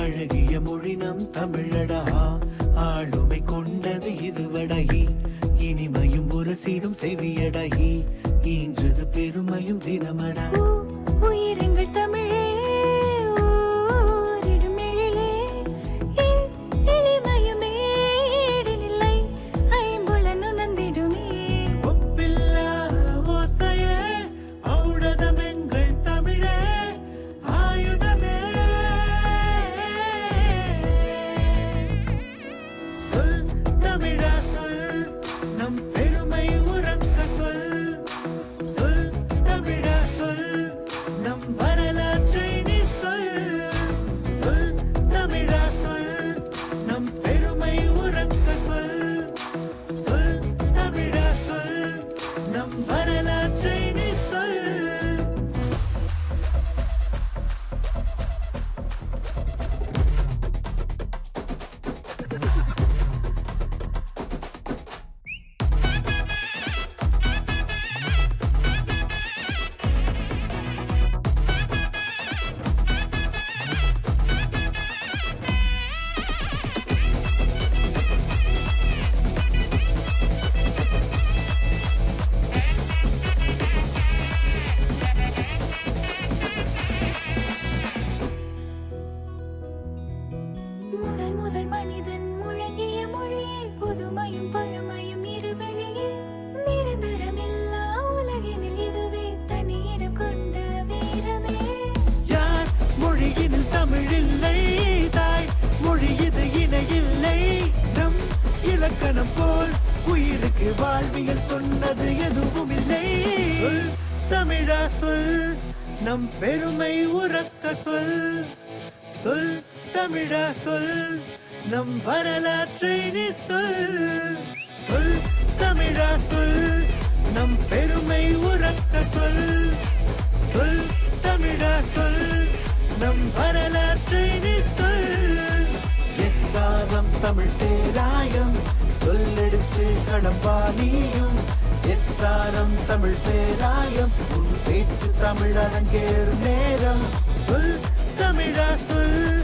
அழகிய மொழி நம் தமிழடா, ஆளுமை கொண்டது இதுவடகி, இனிமையும் உரசிடும் செவியடகி, ஈன்றது பெருமையும் தினமடா. உயிரெங்கள் தமிழே முதல் மனிதன் முழங்கிய மொழியே, புதுமையும் பழமையும் இருவழியே, நிரந்தரமில்லா உலகினில் இதுவே தனியிடம் கொண்ட வீரமே. யார் மொழியினில் தமிழில்லை, தாய் மொழி இது இணையில்லை, நம் இலக்கணம் போல் உயிருக்கு வாழ்வியல் சொன்னது எதுவும் இல்லை. சொல் தமிழா சொல், நம் பெருமை உறக்க சொல். சொல் தமிழா சொல், நம் வரலாற்றை நீ சொல். சொல் தமிழா சொல், நம் பெருமை உறக்க சொல். சொல் தமிழா சொல், நம் வரலாற்றை நீ சொல். எஸ்ஆரம் தமிழ் பேராயம், சொல்லெடுத்து களம்பாணியும். எஸ்ஆரம் தமிழ் பேராயம், உன் பேச்சு தமிழ் அரங்கேறும் நேரம். சொல் தமிழா சொல்,